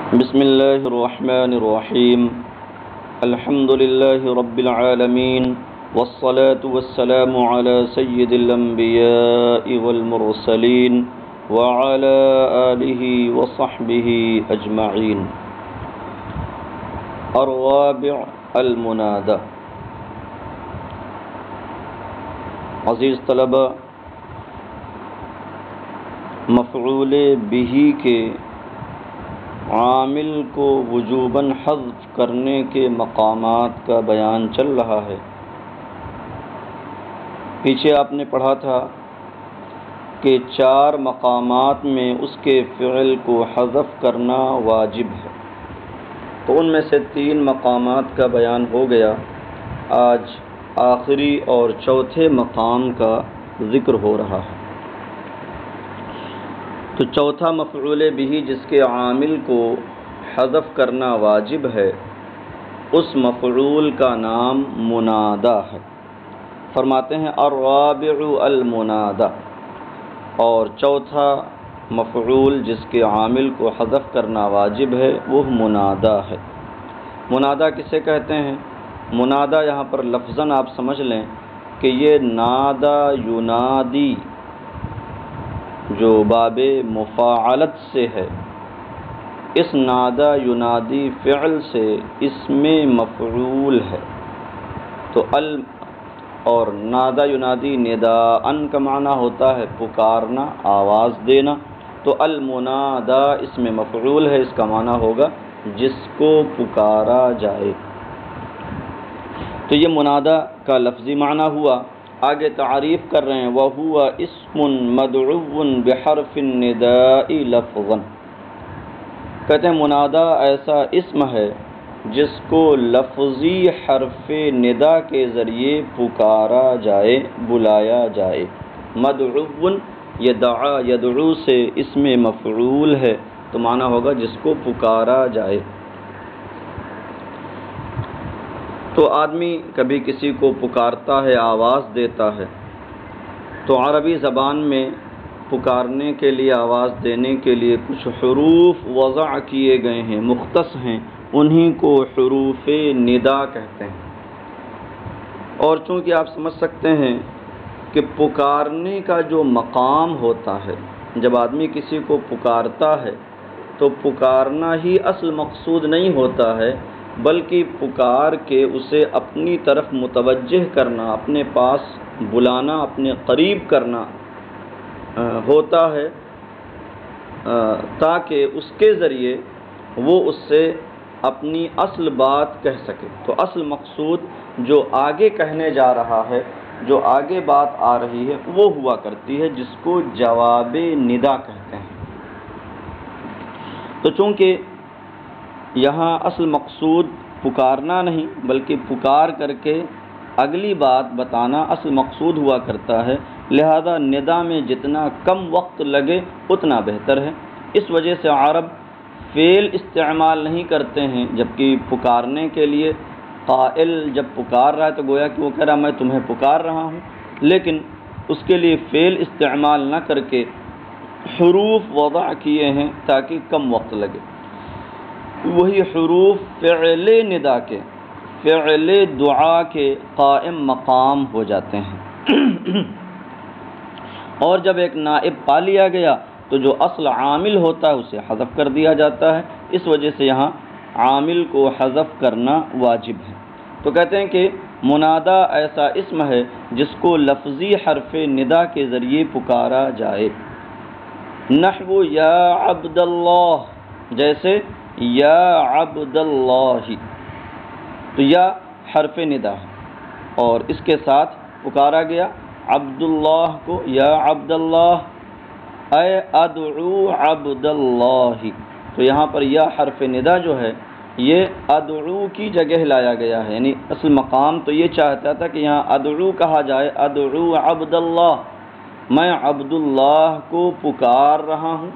بسم الله الرحمن الرحيم. الحمد لله رب العالمين، والصلاة والسلام على سيد الأنبياء والمرسلين وعلى آله وصحبه أجمعين. الرابع المنادى. عزیز طلبہ، مفعول بہ کے عامل کو وجوباً حذف کرنے کے مقامات کا بیان چل رہا ہے۔ پیچھے آپ نے پڑھا تھا کہ 4 مقامات میں اس کے فعل کو حذف کرنا واجب ہے، تو ان میں سے 3 مقامات کا بیان ہو گیا۔ آج آخری اور چوتھے مقام کا ذکر ہو رہا ہے۔ تو چوتھا مفعول بہ جس کے عامل کو حذف کرنا واجب ہے، اس مفعول کا نام منادا ہے۔ فرماتے ہیں الرابع المنادا، اور چوتھا مفعول جس کے عامل کو حذف کرنا واجب ہے وہ منادا ہے۔ منادا کسے کہتے ہیں؟ منادا یہاں پر لفظاً آپ سمجھ لیں کہ یہ نادا ینادی جو باب مفاعلت سے ہے، اس نادا ینادی فعل سے اسم مفعول ہے۔ تو اور نادا ینادی نداءً کا معنی ہوتا ہے پکارنا، آواز دینا، تو المنادا اسم مفعول ہے، اس کا معنی ہوگا جس کو پکارا جائے۔ تو یہ منادا کا لفظی معنی ہوا۔ آگے تعریف کر رہے ہیں وَهُوَ اسم مدعو بحرف النداء لفظاً۔ کہتے ہیں منادا ایسا اسم ہے جس کو لفظی حرف ندا کے ذریعے پکارا جائے، بلایا جائے۔ مدعو یدعا، یدعو سے اسم مفعول ہے، تو معنی ہوگا جس کو پکارا جائے۔ تو آدمی کبھی کسی کو پکارتا ہے، آواز دیتا ہے، تو عربی زبان میں پکارنے کے لیے، آواز دینے کے لیے کچھ حروف وضع کیے گئے ہیں، مختص ہیں، انہی کو حروف ندا کہتے ہیں۔ اور چونکہ آپ سمجھ سکتے ہیں کہ پکارنے کا جو مقام ہوتا ہے، جب آدمی کسی کو پکارتا ہے تو پکارنا ہی اصل مقصود نہیں ہوتا ہے، بلکہ پکار کے اسے اپنی طرف متوجہ کرنا، اپنے پاس بلانا، اپنے قریب کرنا ہوتا ہے، تاکہ اس کے ذریعے وہ اس سے اپنی اصل بات کہہ سکے۔ تو اصل مقصود جو آگے کہنے جا رہا ہے، جو آگے بات آ رہی ہے، وہ ہوا کرتی ہے جس کو جواب ندا کہتے ہیں۔ تو چونکہ یہاں اصل مقصود پکارنا نہیں بلکہ پکار کر کے اگلی بات بتانا اصل مقصود ہوا کرتا ہے، لہذا ندا میں جتنا کم وقت لگے اتنا بہتر ہے۔ اس وجہ سے عرب فعل استعمال نہیں کرتے ہیں، جبکہ پکارنے کے لیے قائل جب پکار رہا ہے تو گویا کہ وہ کہہ رہا میں تمہیں پکار رہا ہوں، لیکن اس کے لیے فعل استعمال نہ کر کے حروف وضع کیے ہیں تاکہ کم وقت لگے۔ وہی حروف فعل ندا کے، فعل دعا کے قائم مقام ہو جاتے ہیں۔ اور جب ایک نائب پا لیا گیا تو جو اصل عامل ہوتا ہے اسے حذف کر دیا جاتا ہے، اس وجہ سے یہاں عامل کو حذف کرنا واجب ہے۔ تو کہتے ہیں کہ منادا ایسا اسم ہے جس کو لفظی حرف ندا کے ذریعے پکارا جائے۔ نحو یا عبد اللہ، جیسے یا عبد اللہ، تو یا حرف ندا ہے اور اس کے ساتھ پکارا گیا عبد اللہ کو، یا عبد اللہ اے ادعو عبد اللہ، تو یہاں پر یا حرف ندا جو ہے یہ ادعو کی جگہ لایا گیا ہے، یعنی اصل مقام تو یہ چاہتا تھا کہ یہاں ادعو کہا جائے، ادعو عبد اللہ، میں عبد اللہ کو پکار رہا ہوں،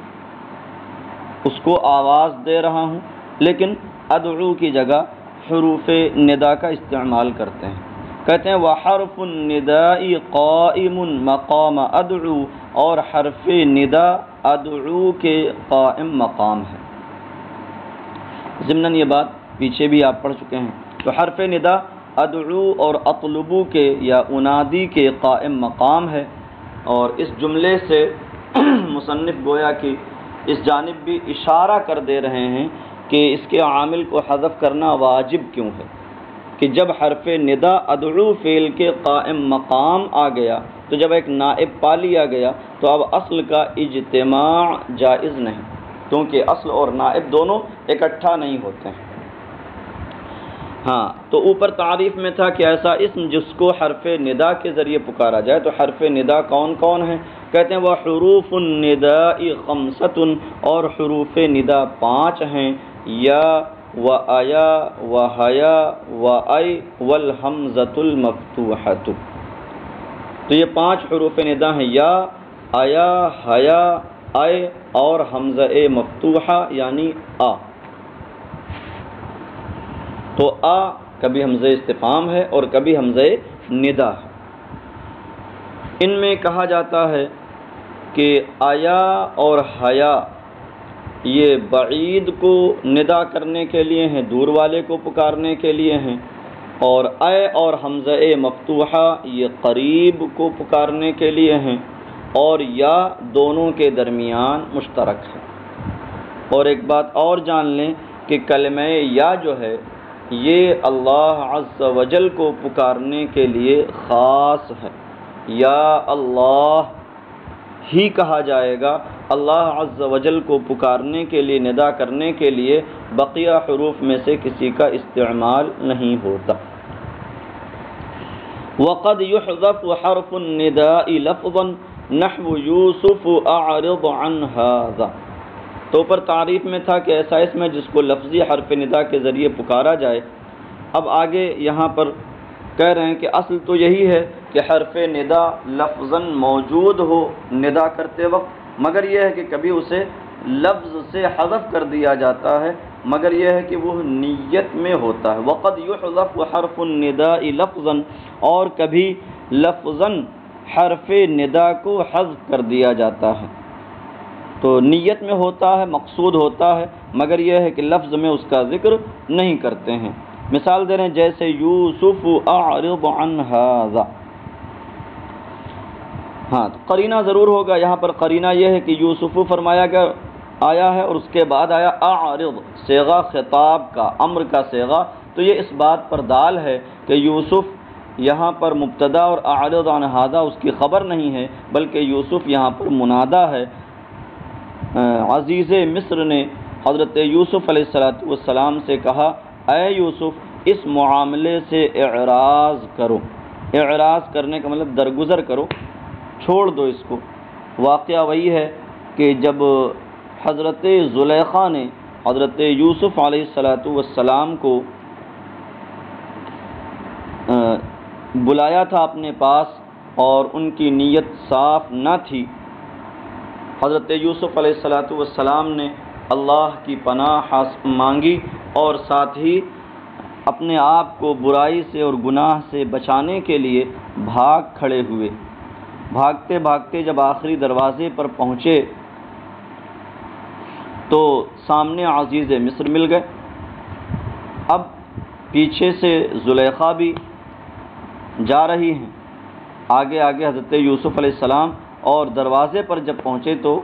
اس کو آواز دے رہا ہوں، لیکن ادعو کی جگہ حروف ندا کا استعمال کرتے ہیں۔ کہتے ہیں وحرف النداء قائم مقام ادعو، اور حرف ندا ادعو کے قائم مقام ہے۔ ضمناً یہ بات پیچھے بھی آپ پڑھ چکے ہیں۔ تو حرف ندا ادعو اور اطلبو کے یا انادی کے قائم مقام ہے، اور اس جملے سے مصنف گویا کہ اس جانب بھی اشارہ کر دے رہے ہیں کہ اس کے عامل کو حذف کرنا واجب کیوں ہے، کہ جب حرف ندا ادعو فعل کے قائم مقام آ گیا تو جب ایک نائب پا لیا گیا تو اب اصل کا اجتماع جائز نہیں، کیونکہ اصل اور نائب دونوں اکٹھا نہیں ہوتے ہیں۔ ہاں، تو اوپر تعریف میں تھا کہ ایسا اسم جس کو حرف ندا کے ذریعے پکارا جائے، تو حرف ندا کون کون ہیں؟ کہتے ہیں وہ حروف النداء خمسۃ، اور حروف ندا 5 ہیں، یا و آیا و حیا و ای والحمزۃ المفتوحۃ۔ تو یہ 5 حروف ندا ہیں، یا، آیا، حیا، اے اور حمزہ مفتوحہ یعنی آ۔ تو آ کبھی حمزہ استفہام ہے اور کبھی حمزہ ندا ہے۔ ان میں کہا جاتا ہے کہ آیا اور حیا یہ بعید کو ندا کرنے کے لیے ہیں، دور والے کو پکارنے کے لیے ہیں، اور اے اور حمزہ مفتوحہ یہ قریب کو پکارنے کے لیے ہیں، اور یا دونوں کے درمیان مشترک ہے۔ اور ایک بات اور جان لیں کہ کلمہ یا جو ہے یہ اللہ عز و جل کو پکارنے کے لیے خاص ہے، یا اللہ ہی کہا جائے گا، اللہ عز و جل کو پکارنے کے لیے، ندا کرنے کے لیے بقیہ حروف میں سے کسی کا استعمال نہیں ہوتا۔ وقد يحذف حرف النداء لفظا نحو یوسف اعرض عن هذا۔ تو پر تعریف میں تھا کہ ایسا اسم ہے جس کو لفظی حرف ندا کے ذریعے پکارا جائے۔ اب آگے یہاں پر کہہ رہے ہیں کہ اصل تو یہی ہے کہ حرف ندا لفظاً موجود ہو ندا کرتے وقت، مگر یہ ہے کہ کبھی اسے لفظ سے حذف کر دیا جاتا ہے، مگر یہ ہے کہ وہ نیت میں ہوتا ہے۔ وقد یحذف حرف النداء لفظاً، اور کبھی لفظاً حرف ندا کو حذف کر دیا جاتا ہے، تو نیت میں ہوتا ہے، مقصود ہوتا ہے، مگر یہ ہے کہ لفظ میں اس کا ذکر نہیں کرتے ہیں۔ مثال دے رہے ہیں جیسے یوسف اعرض عن ھذا۔ ہاں، تو قرینہ ضرور ہوگا یہاں پر، قرینہ یہ ہے کہ یوسف فرمایا گیا آیا ہے اور اس کے بعد آیا اعرض، صیغہ خطاب کا، امر کا صیغہ، تو یہ اس بات پر دال ہے کہ یوسف یہاں پر مبتدا اور اعرض عن ھذا اس کی خبر نہیں ہے، بلکہ یوسف یہاں پر منادا ہے۔ عزیز مصر نے حضرت یوسف علیہ السلام سے کہا اے یوسف اس معاملے سے اعراض کرو۔ اعراض کرنے کا مطلب درگزر کرو، چھوڑ دو اس کو۔ واقعہ وہی ہے کہ جب حضرت زلیخا نے حضرت یوسف علیہ السلام کو بلایا تھا اپنے پاس اور ان کی نیت صاف نہ تھی، حضرت یوسف علیہ السلام نے اللہ کی پناہ مانگی اور ساتھ ہی اپنے آپ کو برائی سے اور گناہ سے بچانے کے لیے بھاگ کھڑے ہوئے۔ بھاگتے بھاگتے جب آخری دروازے پر پہنچے تو سامنے عزیز مصر مل گئے۔ اب پیچھے سے زلیخا بھی جا رہی ہیں، آگے آگے حضرت یوسف علیہ السلام، اور دروازے پر جب پہنچے تو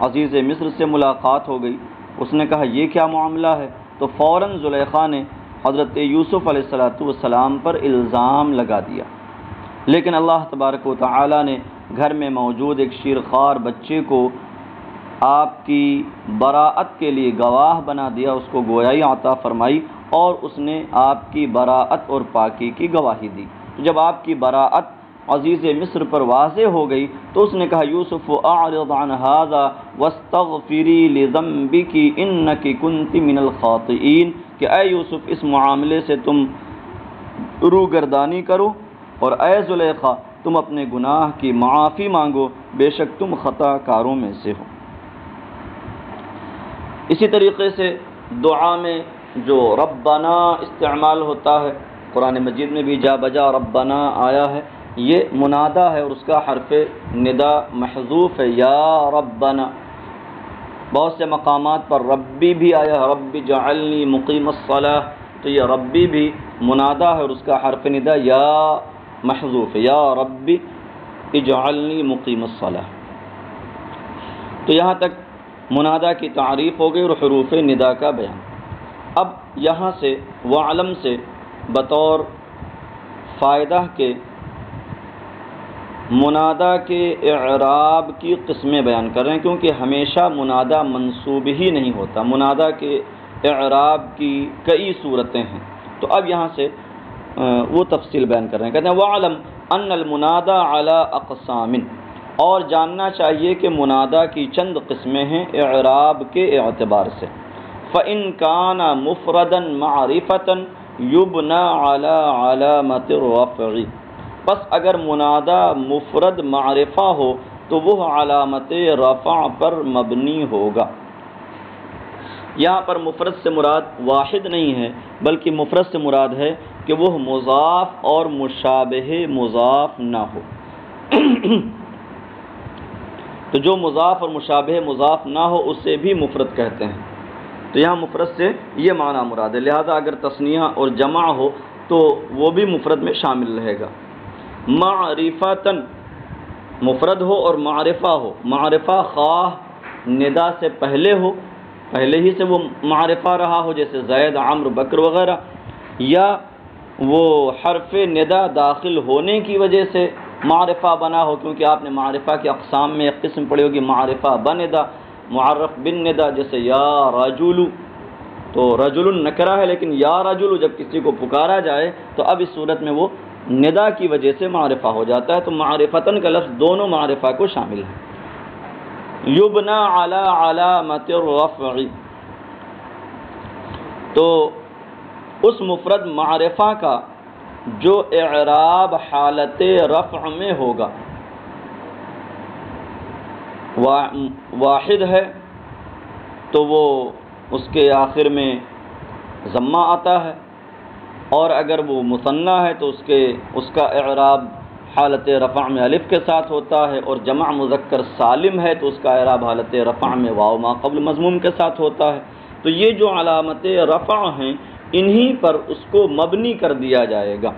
عزیز مصر سے ملاقات ہو گئی۔ اس نے کہا یہ کیا معاملہ ہے؟ تو فوراً زلیخا نے حضرت یوسف علیہ السلام پر الزام لگا دیا، لیکن اللہ تبارک و تعالی نے گھر میں موجود ایک شیرخوار بچے کو آپ کی براءت کے لیے گواہ بنا دیا، اس کو گویائی عطا فرمائی اور اس نے آپ کی براءت اور پاکی کی گواہی دی۔ جب آپ کی براءت عزیز مصر پر واضح ہو گئی تو اس نے کہا یوسف اعرض عن ھذا واستغفری لذنبک انک کنت من الخاطئین، کہ اے یوسف اس معاملے سے تم روگردانی کرو، اور اے زلیخا تم اپنے گناہ کی معافی مانگو، بے شک تم خطا کاروں میں سے ہو۔ اسی طریقے سے دعا میں جو ربنا استعمال ہوتا ہے، قرآن مجید میں بھی جا بجا ربنا آیا ہے، یہ منادا ہے اور اس کا حرف ندا محذوف ہے، یا ربنا۔ بہت سے مقامات پر ربی بھی آیا، رب جعلنی مقیم الصلاۃ، تو یہ ربی بھی منادا ہے اور اس کا حرف ندا یا محذوف ہے، یا ربی اجعلنی مقیم الصلاۃ۔ تو یہاں تک منادا کی تعریف ہو گئی اور حروف ندا کا بیان۔ اب یہاں سے وعلم سے بطور فائدہ کے منادا کے اعراب کی قسمیں بیان کر رہے ہیں، کیونکہ ہمیشہ منادا منصوب ہی نہیں ہوتا، منادا کے اعراب کی کئی صورتیں ہیں۔ تو اب یہاں سے وہ تفصیل بیان کر رہے ہیں، کہتے ہیں وعلم ان المنادا علی اقسام، اور جاننا چاہیے کہ منادا کی چند قسمیں ہیں اعراب کے اعتبار سے۔ فإن كان مفردا معرفة يبنى على علامة الرفع، پس اگر منادا مفرد معرفہ ہو تو وہ علامت رفع پر مبنی ہوگا۔ یہاں پر مفرد سے مراد واحد نہیں ہے، بلکہ مفرد سے مراد ہے کہ وہ مضاف اور مشابہ مضاف نہ ہو۔ تو جو مضاف اور مشابہ مضاف نہ ہو اسے بھی مفرد کہتے ہیں۔ تو یہاں مفرد سے یہ معنی مراد ہے، لہذا اگر تثنیہ اور جمع ہو تو وہ بھی مفرد میں شامل رہے گا۔ معرفتاً مفرد ہو اور معرفہ ہو، معرفہ خواہ ندا سے پہلے ہو، پہلے ہی سے وہ معرفہ رہا ہو، جیسے زید، عمرو، بکر وغیرہ، یا وہ حرف ندا داخل ہونے کی وجہ سے معرفہ بنا ہو، کیونکہ آپ نے معرفہ کی اقسام میں ایک قسم پڑھی ہوگی معرفہ بندا، معرف بن ندا، جیسے یا رجل، تو رجل نکرہ ہے لیکن یا رجل جب کسی کو پکارا جائے تو اب اس صورت میں وہ ندا کی وجہ سے معرفہ ہو جاتا ہے۔ تو معرفتاً کا لفظ دونوں معرفہ کو شامل ہے۔ یبنا علی علامت الرفع، تو اس مفرد معرفہ کا جو اعراب حالت رفع میں ہوگا، واحد ہے تو وہ اس کے آخر میں ضمہ آتا ہے، اور اگر وہ مثنیٰ ہے تو اس کا اعراب حالت رفع میں الف کے ساتھ ہوتا ہے، اور جمع مذکر سالم ہے تو اس کا اعراب حالت رفع میں واو ما قبل مضموم کے ساتھ ہوتا ہے۔ تو یہ جو علامت رفع ہیں انہی پر اس کو مبنی کر دیا جائے گا،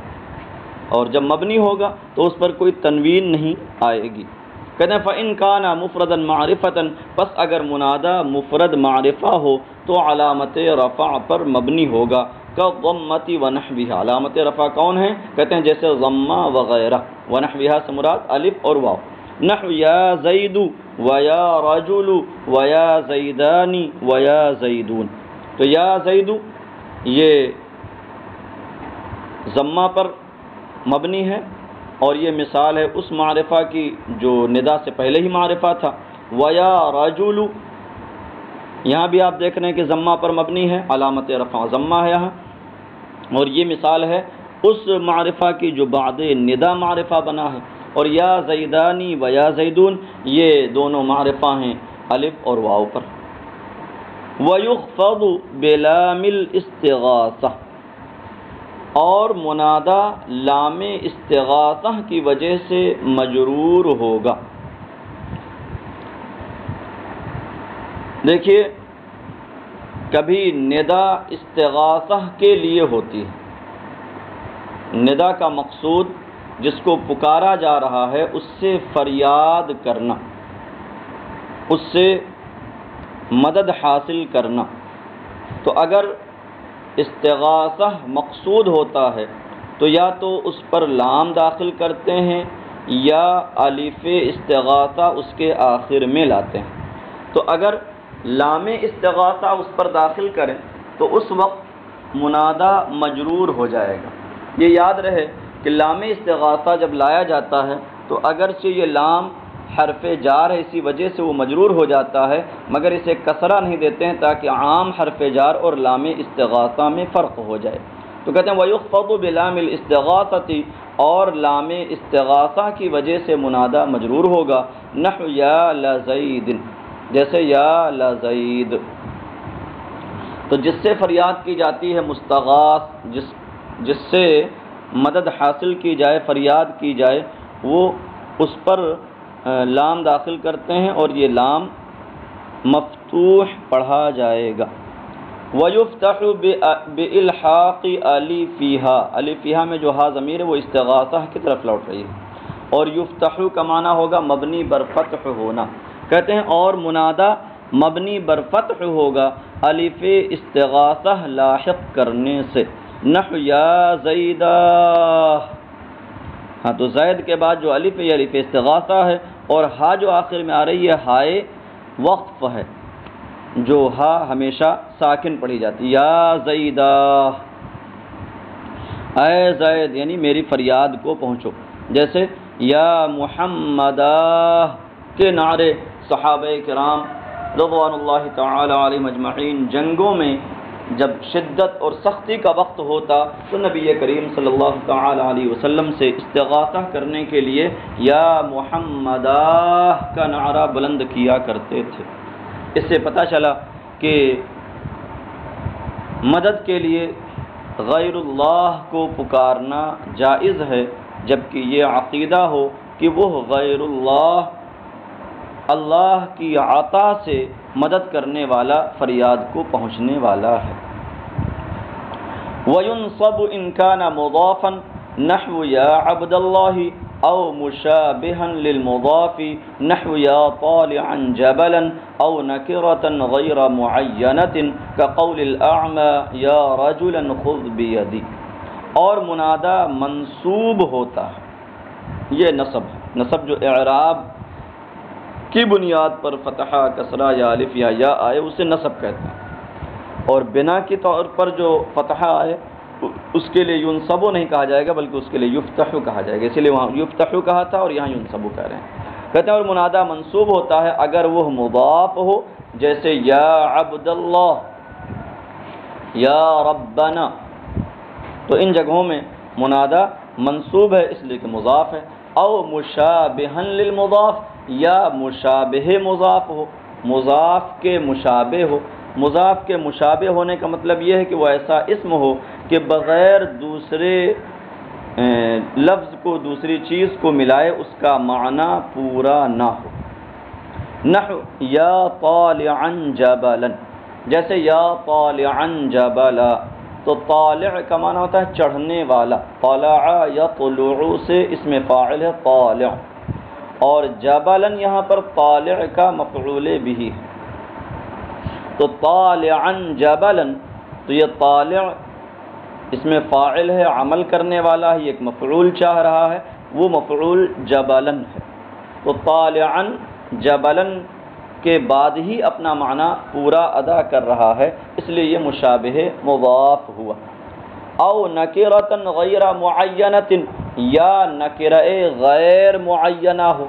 اور جب مبنی ہوگا تو اس پر کوئی تنوین نہیں آئے گی۔ کہتے ہیں فَإِن كَانَ مُفْرَدًا مَعْرِفَةً، پس اگر منادا مفرد معرفہ ہو تو علامت رفع پر مبنی ہوگا، كَالضَّمَّةِ وَنَحْوِهَا، علامت رفع کون ہے؟ کہتے ہیں جیسے ضمہ وغیرہ، وَنَحْوِهَا سے مراد الف اور واو، نحو یا زید ویا رجل ویا زیدانی ویا زیدون، تو یا زید یہ ضمہ پر مبنی ہے، اور یہ مثال ہے اس معرفہ کی جو ندا سے پہلے ہی معرفہ تھا۔ ویا رجل، یہاں بھی آپ دیکھ رہے ہیں کہ ضمہ پر مبنی ہے، علامت رفع ضمہ ہے یہاں، اور یہ مثال ہے اس معرفہ کی جو بعد ندا معرفہ بنا ہے۔ اور یا زیدانی و یا زیدون یہ دونوں معرفہ ہیں الف اور واو پر۔ وَيُخْفَضُ بِلَامِ الْإِسْتِغَاثَةِ، اور منادا لام استغاثہ کی وجہ سے مجرور ہوگا۔ دیکھیے کبھی ندا استغاثہ کے لیے ہوتی ہے، ندا کا مقصود جس کو پکارا جا رہا ہے اس سے فریاد کرنا، اس سے مدد حاصل کرنا۔ تو اگر استغاثہ مقصود ہوتا ہے تو یا تو اس پر لام داخل کرتے ہیں یا الف استغاثہ اس کے آخر میں لاتے ہیں۔ تو اگر لام استغاثہ اس پر داخل کریں تو اس وقت منادا مجرور ہو جائے گا۔ یہ یاد رہے کہ لام استغاثہ جب لایا جاتا ہے تو اگرچہ یہ لام حرف جار ہے اسی وجہ سے وہ مجرور ہو جاتا ہے، مگر اسے کسرہ نہیں دیتے ہیں تاکہ عام حرف جار اور لام استغاثہ میں فرق ہو جائے۔ تو کہتے ہیں وَيُخْفَضُ بِلَامِ الْإِسْتِغَاثَةِ، اور لام استغاثہ کی وجہ سے منادا مجرور ہوگا، نحو یا لزید، جیسے یا لزید۔ تو جس سے فریاد کی جاتی ہے مستغاث، جس سے مدد حاصل کی جائے، فریاد کی جائے، وہ اس پر لام داخل کرتے ہیں، اور یہ لام مفتوح پڑھا جائے گا۔ وَيُفْتَحُ بِإِلْحَاقِ أَلِفِهَا، أَلِفِهَا میں جو ہا ضمیر ہے وہ استغاثہ کی طرف لوٹ رہی ہے، اور یفتح کا معنی ہوگا مبنی بر فتح ہونا۔ کہتے ہیں اور منادہ مبنی بر فتح ہوگا الف استغاثہ لاحق کرنے سے، نحو یا زیدہ، ہاں تو زید کے بعد جو الف ہے یہ الف استغاثہ ہے، اور ہا جو آخر میں آ رہی ہے ہائے وقف ہے، جو ہا ہمیشہ ساکن پڑھی جاتی، یا زیدہ، اے زید یعنی میری فریاد کو پہنچو۔ جیسے یا محمدہ کے نعرے صحابہ کرام رضوان اللہ تعالی علیہم اجمعین جنگوں میں جب شدت اور سختی کا وقت ہوتا تو نبی کریم صلی اللہ تعالی علیہ وسلم سے استغاثہ کرنے کے لیے یا محمدہ کا نعرہ بلند کیا کرتے تھے۔ اس سے پتہ چلا کہ مدد کے لیے غیر اللہ کو پکارنا جائز ہے، جبکہ یہ عقیدہ ہو کہ وہ غیر اللہ اللہ کی عطا سے مدد کرنے والا، فریاد کو پہنچنے والا ہے۔ وَيُنصَبُ إِن كَانَ مُضَافًا نَحْوُ يَا عَبْدَ اللَّهِ أَوْ مُشَابِهًا لِلْمُضَافِ نَحْوُ يَا طَالِعًا جَبَلًا أَوْ نَكِرَةً غَيْرَ مُعَيَّنَةٍ كَقَوْلِ الْأَعْمَى يَا رَجُلًا خُذْ بِيَدِي، اور منادہ منصوب ہوتا ہے، یہ نصب ہے، نصب جو اعراب کی بنیاد پر فتحہ کسرہ یا الف یا یا آئے اسے نصب کہتے ہیں، اور بنا کی طور پر جو فتحہ آئے اس کے لیے ینصبو نہیں کہا جائے گا بلکہ اس کے لیے یفتح کہا جائے گا، اسی لیے وہاں یفتح کہا تھا اور یہاں ینصبو کہہ رہے ہیں۔ کہتے ہیں اور منادہ منصوب ہوتا ہے اگر وہ مضاف ہو، جیسے یا عبد اللہ، یا ربنا، تو ان جگہوں میں منادہ منصوب ہے اس لیے کہ مضاف ہے، او مشابہا للمضاف، یا مشابہ مضاف ہو، مضاف کے مشابہ ہو۔ مضاف کے مشابہ ہونے کا مطلب یہ ہے کہ وہ ایسا اسم ہو کہ بغیر دوسرے لفظ کو، دوسری چیز کو ملائے اس کا معنی پورا نہ ہو۔ نحو یا طالعا جبلا، جیسے یا طالعا جبلا، تو طالع کا معنی ہوتا ہے چڑھنے والا، طلع یطلع سے اسم فاعل ہے طالع، اور جبلاً یہاں پر طالع کا مفعول بھی ہے، تو طالعاً جبلاً، تو یہ طالع اس میں فاعل ہے، عمل کرنے والا ہے، ایک مفعول چاہ رہا ہے، وہ مفعول جبلاً ہے، تو طالعاً جبلاً کے بعد ہی اپنا معنی پورا ادا کر رہا ہے، اس لیے یہ مشابہ مضاف ہوا۔ او نکرۃ غیر معینۃ، یا نکرہ غیر معینہ ہو،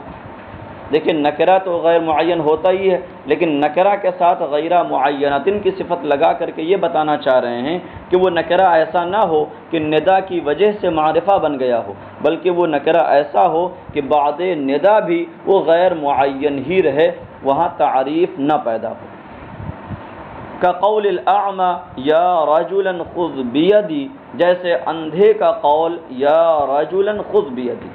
لیکن نکرہ تو غیر معین ہوتا ہی ہے، لیکن نکرہ کے ساتھ غیر معینۃ کی صفت لگا کر کے یہ بتانا چاہ رہے ہیں کہ وہ نکرہ ایسا نہ ہو کہ ندا کی وجہ سے معرفہ بن گیا ہو، بلکہ وہ نکرہ ایسا ہو کہ بعد ندا بھی وہ غیر معین ہی رہے، وہاں تعریف نہ پیدا ہو۔ کقول الاعمى یا رجلا خذ بیدی، جیسے اندھے کا قول یا رجلا خذ بیدی،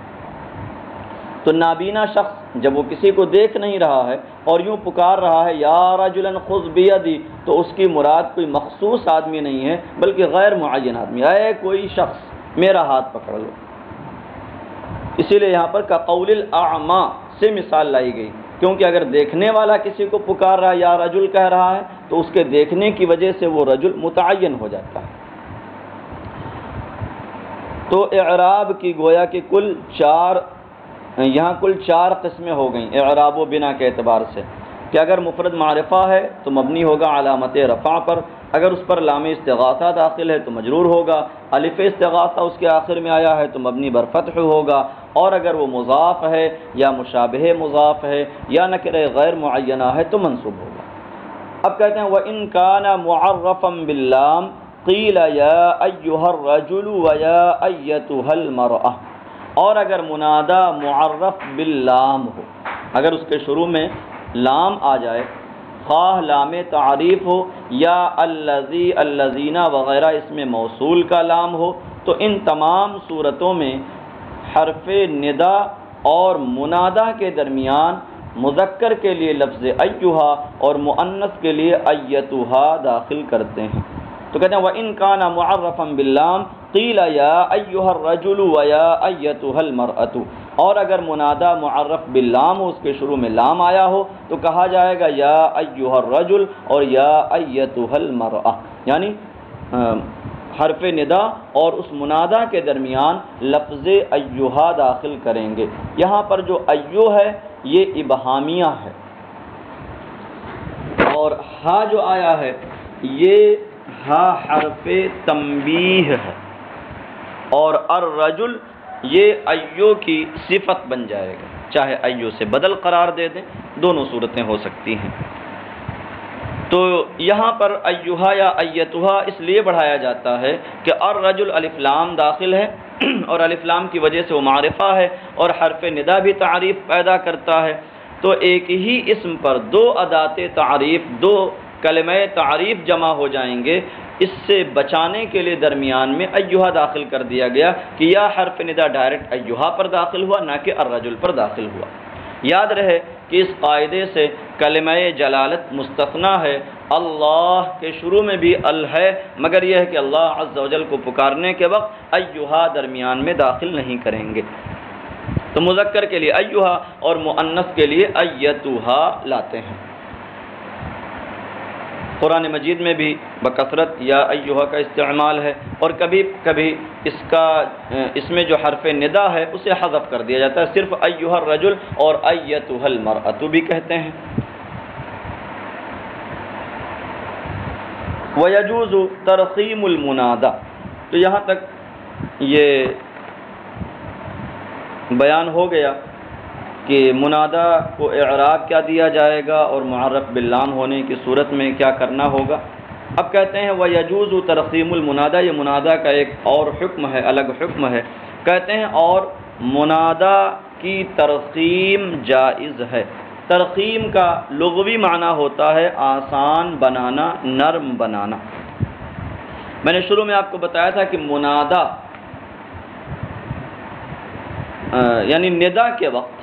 تو نابینا شخص جب وہ کسی کو دیکھ نہیں رہا ہے اور یوں پکار رہا ہے یا رجلا خذ بیدی، تو اس کی مراد کوئی مخصوص آدمی نہیں ہے بلکہ غیر معین آدمی، اے کوئی شخص میرا ہاتھ پکڑ لو۔ اسی لیے یہاں پر کقول الاعمى سے مثال لائی گئی، کیونکہ اگر دیکھنے والا کسی کو پکار رہا ہے یا رجل کہہ رہا ہے تو اس کے دیکھنے کی وجہ سے وہ رجل متعین ہو جاتا ہے۔ تو اعراب کی گویا کہ یہاں کل چار قسمیں ہو گئیں اعراب و بنا کے اعتبار سے، کہ اگر مفرد معرفہ ہے تو مبنی ہوگا علامت رفع پر، اگر اس پر لام استغاثہ داخل ہے تو مجرور ہوگا، الف استغاثہ اس کے آخر میں آیا ہے تو مبنی بر فتح ہوگا، اور اگر وہ مضاف ہے یا مشابہ مضاف ہے یا نکرہ غیر معینہ ہے تو منصوب ہوگا۔ اب کہتے ہیں وَإِن كَانَ مُعَرَّفًا بِاللَّامِ قِيلَ يَا أَيُّهَا الرَّجُلُ وَيَا أَيَّتُهَا الْمَرْأَةُ، اور اگر منادہ معرف باللام ہو، اگر اس کے شروع میں لام آ جائے، خواہ لام تعریف ہو یا الذی الذین وغیرہ اس میں موصول کا لام ہو، تو ان تمام صورتوں میں حرف ندا اور منادہ کے درمیان مذکر کے لیے لفظ ایھا اور مؤنث کے لیے ایتھا داخل کرتے ہیں۔ تو کہتے ہیں وَإِن كَانَ مُعَرَّفًا بِاللَّامِ قِيلَ يَا أَيُّهَا الرَّجُلُ وَيَا أَيَّتُهَا الْمَرْأَةُ، اور اگر منادہ معرف باللام ہو، اس کے شروع میں لام آیا ہو، تو کہا جائے گا یا ایھا الرجل اور یا ایتھا المرأة، یعنی حرف ندا اور اس منادہ کے درمیان لفظ ایھا داخل کریں گے۔ یہاں پر جو ایو ہے یہ ابہامیہ ہے، اور ہا جو آیا ہے یہ ہا حرف تنبیہ ہے، اور الرجل یہ ایو کی صفت بن جائے گا، چاہے ایو سے بدل قرار دے دیں، دونوں صورتیں ہو سکتی ہیں۔ تو یہاں پر ایھا یا ایتھا اس لیے بڑھایا جاتا ہے کہ الرجل الف لام داخل ہے، اور الف لام کی وجہ سے وہ معرفہ ہے، اور حرف ندا بھی تعریف پیدا کرتا ہے، تو ایک ہی اسم پر دو ادات تعریف، دو کلمہ تعریف جمع ہو جائیں گے۔ اس سے بچانے کے لیے درمیان میں ایھا داخل کر دیا گیا کہ یا حرف ندا ڈائریکٹ ایھا پر داخل ہوا، نہ کہ الرجل پر داخل ہوا۔ یاد رہے کہ اس قاعدے سے کلمہ جلالت مستثنی ہے، اللہ کے شروع میں بھی ال ہے، مگر یہ ہے کہ اللہ عز و جل کو پکارنے کے وقت ایھا درمیان میں داخل نہیں کریں گے۔ تو مذکر کے لیے ایھا اور مؤنث کے لیے ایتھا لاتے ہیں۔ قرآن مجید میں بھی بکثرت یا ایھا کا استعمال ہے، اور کبھی کبھی اس میں جو حرف ندا ہے اسے حذف کر دیا جاتا ہے، صرف ایھا الرجل اور ایتھا المرأة بھی کہتے ہیں۔ وَيَجُوزُ تَرْخِيمُ الْمُنَادَى، تو یہاں تک یہ بیان ہو گیا کہ منادہ کو اعراب کیا دیا جائے گا اور معرف باللام ہونے کی صورت میں کیا کرنا ہوگا۔ اب کہتے ہیں وَيَجُوزُ تَرْخِيمُ الْمُنَادَى، یہ منادہ کا ایک اور حکم ہے، الگ حکم ہے۔ کہتے ہیں اور منادہ کی ترخیم جائز ہے۔ ترخیم کا لغوی معنی ہوتا ہے آسان بنانا، نرم بنانا۔ میں نے شروع میں آپ کو بتایا تھا کہ منادہ یعنی ندا کے وقت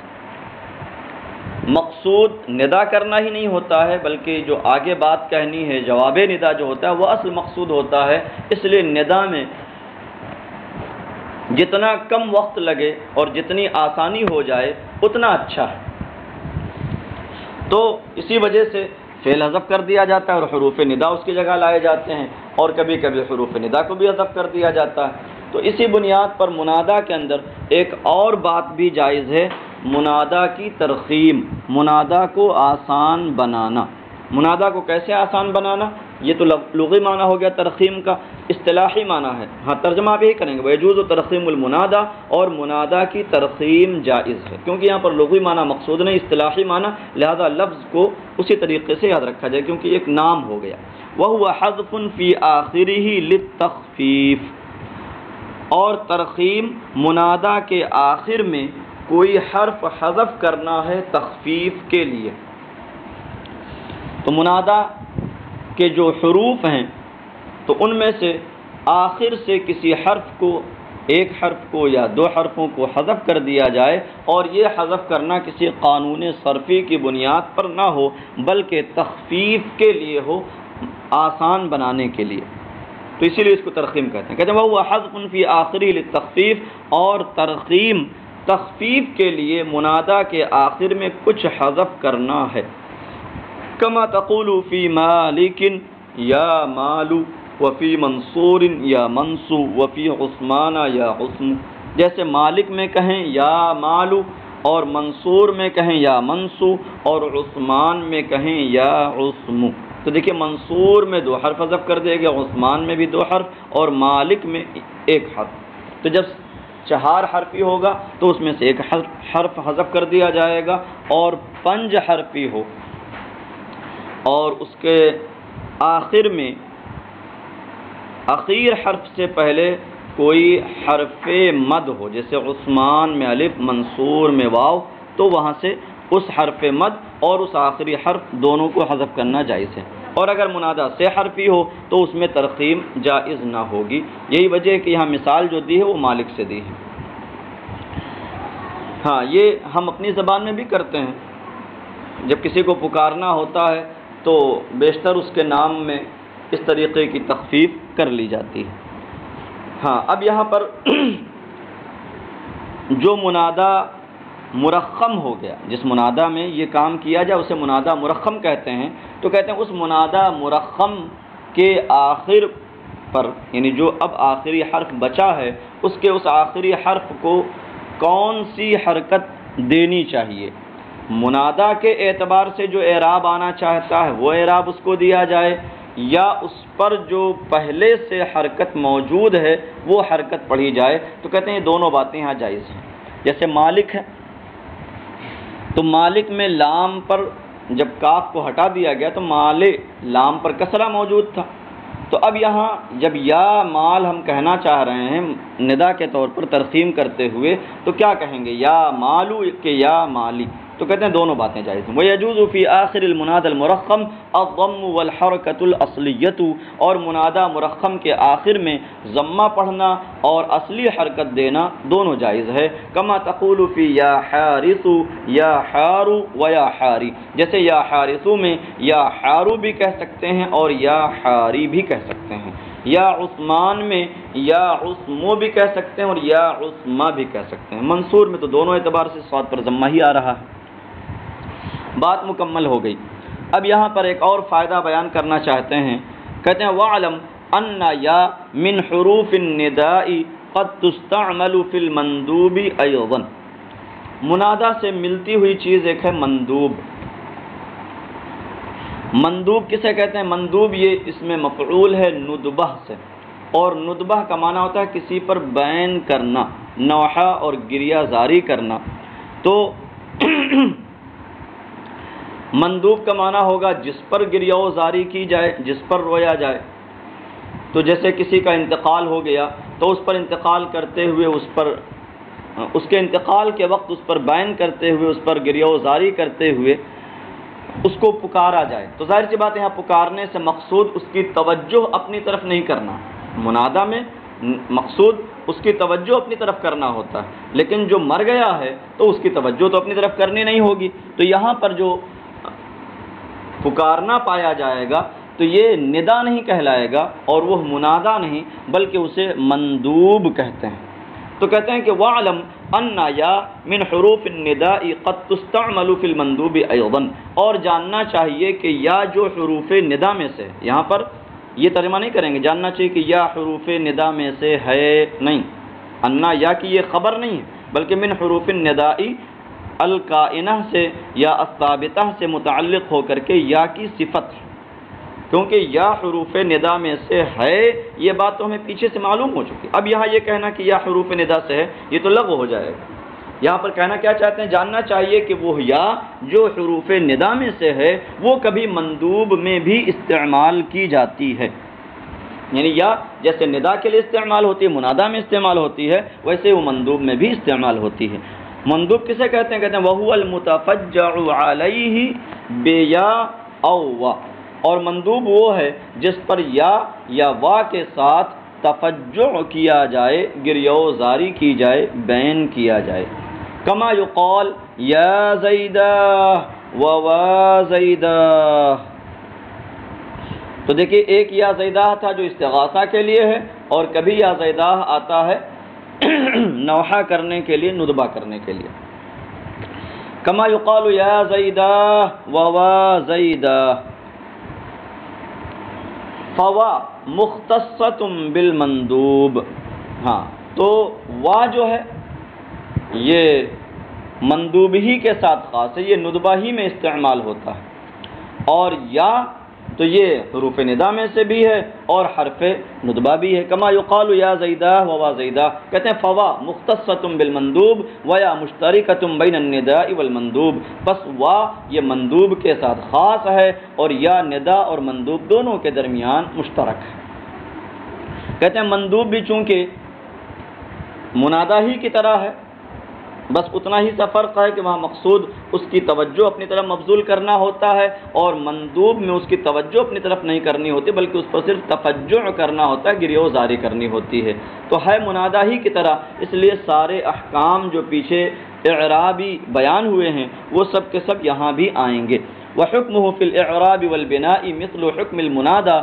مقصود ندا کرنا ہی نہیں ہوتا ہے، بلکہ جو آگے بات کہنی ہے، جواب ندا جو ہوتا ہے وہ اصل مقصود ہوتا ہے۔ اس لیے ندا میں جتنا کم وقت لگے اور جتنی آسانی ہو جائے اتنا اچھا ہے، تو اسی وجہ سے فعل حذف کر دیا جاتا ہے اور حروف ندا اس کی جگہ لائے جاتے ہیں، اور کبھی کبھی حروف ندا کو بھی حذف کر دیا جاتا ہے۔ تو اسی بنیاد پر منادہ کے اندر ایک اور بات بھی جائز ہے، منادہ کی ترخیم، منادہ کو آسان بنانا۔ منادہ کو کیسے آسان بنانا؟ یہ تو لغوی معنی ہو گیا ترخیم کا، اصطلاحی معنی ہے، ہاں ترجمہ بھی کریں گے وَيَجُوزُ تَرْخِيمُ الْمُنَادَى، اور منادہ کی ترخیم جائز ہے، کیونکہ یہاں پر لغوی معنی مقصود نہیں، اصطلاحی معنی، لہذا لفظ کو اسی طریقے سے یاد رکھا جائے کیونکہ ایک نام ہو گیا۔ وَهُوَ حَذْفٌ فِي آخِرِهِ لِلتَّخْفِيفِ، اور ترخیم منادہ کے آخر میں کوئی حرف حذف کرنا ہے تخفیف کے لیے۔ تو منادہ کے جو حروف ہیں تو ان میں سے آخر سے کسی حرف کو، ایک حرف کو یا دو حرفوں کو حذف کر دیا جائے، اور یہ حذف کرنا کسی قانون صرفی کی بنیاد پر نہ ہو بلکہ تخفیف کے لیے ہو، آسان بنانے کے لیے، تو اسی لیے اس کو ترخیم کہتے ہیں۔ کہتے ہیں وہ حذف فی آخری للتخفیف، اور ترخیم تخفیف کے لیے منادہ کے آخر میں کچھ حذف کرنا ہے۔ کما تقول فی مالک یا مالو، وفی منصور یا منصو، وفی عثمان یا عثم، جیسے مالک میں کہیں یا مالو، اور منصور میں کہیں یا منصو، اور عثمان میں کہیں یا عثم۔ تو دیکھیں منصور میں دو حرف حذف کر دیا گیا، عثمان میں بھی دو حرف، اور مالک میں ایک حرف۔ تو جب چہار حرفی ہوگا تو اس میں سے ایک حرف حذف کر دیا جائے گا، اور پنج حرفی ہو اور اس کے آخر میں اخیر حرف سے پہلے کوئی حرف مد ہو، جیسے عثمان میں الف، منصور میں واو، تو وہاں سے اس حرف مد اور اس آخری حرف دونوں کو حذف کرنا جائز ہے۔ اور اگر منادہ سے حرفی ہو تو اس میں ترخیم جائز نہ ہوگی۔ یہی وجہ ہے کہ یہاں مثال جو دی ہے وہ مالک سے دی ہے۔ ہاں یہ ہم اپنی زبان میں بھی کرتے ہیں جب کسی کو پکارنا ہوتا ہے تو بیشتر اس کے نام میں اس طریقے کی تخفیف کر لی جاتی ہے۔ ہاں، اب یہاں پر جو منادہ مرخم ہو گیا، جس منادہ میں یہ کام کیا جائے اسے منادہ مرخم کہتے ہیں، تو کہتے ہیں اس منادہ مرخم کے آخر پر، یعنی جو اب آخری حرف بچا ہے، اس کے اس آخری حرف کو کون سی حرکت دینی چاہیے؟ منادہ کے اعتبار سے جو اعراب آنا چاہتا ہے وہ اعراب اس کو دیا جائے، یا اس پر جو پہلے سے حرکت موجود ہے وہ حرکت پڑھی جائے؟ تو کہتے ہیں یہ دونوں باتیں یہاں جائز ہیں۔ جیسے مالک ہے تو مالک میں لام پر جب کاف کو ہٹا دیا گیا تو مالک لام پر کسرہ موجود تھا، تو اب یہاں جب یا مال ہم کہنا چاہ رہے ہیں ندا کے طور پر ترقیم کرتے ہوئے تو کیا کہیں گے؟ یا مالو کہ یا مالی؟ تو کہتے ہیں دونوں باتیں جائز ہیں۔ وَيَجُوزُ فِي آخِرِ الْمُنَادَى الْمُرَخَّمِ الضَّمُّ وَالْحَرَكَةُ الْأَصْلِيَّةُ، اور منادہ مرخم کے آخر میں ضمہ پڑھنا اور اصلی حرکت دینا دونوں جائز ہے۔ کما تقول فی یا حارث یا حارو و یا حاری، جیسے یا حارثو میں یا حارو بھی کہہ سکتے ہیں اور یا حاری بھی کہہ سکتے ہیں، یا عثمان میں یا عثمو بھی کہہ سکتے ہیں اور یا عثما بھی کہہ سکتے ہیں۔ منصور میں تو دونوں اعتبار سے صاد پر ضمہ ہی آ رہا ہے۔ بات مکمل ہو گئی۔ اب یہاں پر ایک اور فائدہ بیان کرنا چاہتے ہیں، کہتے ہیں وَعْلَمْ أَنَّ یا مِنْ حُرُوفِ النِّدَاءِ قَدْ تُسْتَعْمَلُ فِي الْمَنْدُوبِ أَيْضًا، منادہ سے ملتی ہوئی چیز ایک ہے مندوب۔ مندوب کسے کہتے ہیں؟ مندوب یہ اس میں مفعول ہے ندبہ سے، اور ندبہ کا معنی ہوتا ہے کسی پر بین کرنا، نوحہ اور گریہ زاری کرنا۔ تو مندوب کا معنی ہوگا جس پر گریہ و زاری کی جائے، جس پر رویا جائے۔ تو جیسے کسی کا انتقال ہو گیا تو اس پر انتقال کرتے ہوئے اس کے انتقال کے وقت اس پر بیان کرتے ہوئے، اس پر گریہ و زاری کرتے ہوئے اس کو پکارا جائے۔ تو ظاہر سی بات یہاں پکارنے سے مقصود اس کی توجہ اپنی طرف نہیں کرنا، منادہ میں مقصود اس کی توجہ اپنی طرف کرنا ہوتا ہے، لیکن جو مر گیا ہے تو اس کی توجہ تو اپنی طرف کرنی نہیں ہوگی۔ تو یہاں پر جو پکارنا پایا جائے گا تو یہ ندا نہیں کہلائے گا اور وہ منادہ نہیں بلکہ اسے مندوب کہتے ہیں۔ تو کہتے ہیں کہ وَعْلَمْ أَنَّ یا مِنْ حُرُوفِ النِّدَاءِ قَدْ تُسْتَعْمَلُ فِي الْمَنْدُوبِ أَيْضًا، اور جاننا چاہیے کہ یا جو حروف ندا میں سے، یہاں پر یہ ترجمہ نہیں کریں گے، جاننا چاہیے کہ یا حروف ندا میں سے ہے، نہیں، انا یا کی یہ خبر نہیں ہے بلکہ من حروف النداء الکائنہ سے یا الثابتہ سے متعلق ہو کر کے یا کی صفت ہے، کیونکہ یا حروف ندا میں سے ہے یہ بات تو ہمیں پیچھے سے معلوم ہو چکی۔ اب یہاں یہ کہنا کہ یا حروف ندا سے ہے یہ تو لغو ہو جائے گا۔ یہاں پر کہنا کیا چاہتے ہیں؟ جاننا چاہیے کہ وہ یا جو حروف ندا میں سے ہے وہ کبھی مندوب میں بھی استعمال کی جاتی ہے، یعنی یا جیسے ندا کے لیے استعمال ہوتی ہے، منادہ میں استعمال ہوتی ہے، ویسے وہ مندوب میں بھی استعمال ہوتی ہے۔ مندوب کسے کہتے ہیں؟ کہتے ہیں وَهُوَ الْمُتَفَجَّعُ عَلَيْهِ بِيَا أَوْ وَا، اور مندوب وہ ہے جس پر یا وا کے ساتھ تفجع کیا جائے، گریہ و زاری کی جائے، بین کیا جائے۔ کما یقال یا زیدہ ووا زیدہ، تو دیکھیے ایک یا زیدہ تھا جو استغاثہ کے لیے ہے، اور کبھی یا زیدہ آتا ہے نوحہ کرنے کے لیے، ندبہ کرنے کے لیے۔ کما یقال یا زیدہ ووا زیدہ، فوا مختصۃ بالمندوب، ہاں تو وا جو ہے یہ مندوب ہی کے ساتھ خاص ہے، یہ ندبہ ہی میں استعمال ہوتا ہے، اور یا تو یہ حروف ندا میں سے بھی ہے اور حرف ندبہ بھی ہے۔ کما یقال یا زیدہ ووا زیدہ، کہتے ہیں فوا مختصۃ بالمندوب ویا مشترکۃ بین النداء والمندوب، بس وا یہ مندوب کے ساتھ خاص ہے اور یا ندا اور مندوب دونوں کے درمیان مشترک ہے۔ کہتے ہیں مندوب بھی چونکہ منادہ ہی کی طرح ہے، بس اتنا ہی سا فرق ہے کہ وہاں مقصود اس کی توجہ اپنی طرف مبذول کرنا ہوتا ہے، اور مندوب میں اس کی توجہ اپنی طرف نہیں کرنی ہوتی بلکہ اس پر صرف تفجع کرنا ہوتا ہے، گریہ و زاری کرنی ہوتی ہے۔ تو ہے منادہ ہی کی طرح، اس لیے سارے احکام جو پیچھے اعرابی بیان ہوئے ہیں وہ سب کے سب یہاں بھی آئیں گے۔ وحکمہ فی الاعراب والبناء مثل حکم المنادى،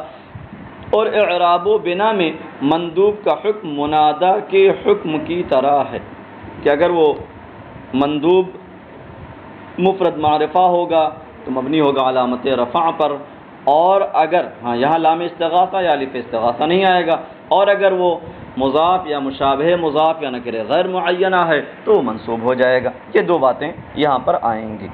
اور اعراب و بنا میں مندوب کا حکم منادہ کے حکم کی طرح ہے کہ اگر وہ مندوب مفرد معرفہ ہوگا تو مبنی ہوگا علامت رفع پر، اور اگر یہاں لام استغاثہ یا الف استغاثہ نہیں آئے گا، اور اگر وہ مضاف یا مشابہ مضاف یا نکرہ غیر معینہ ہے تو وہ منصوب ہو جائے گا۔ یہ دو باتیں یہاں پر آئیں گی۔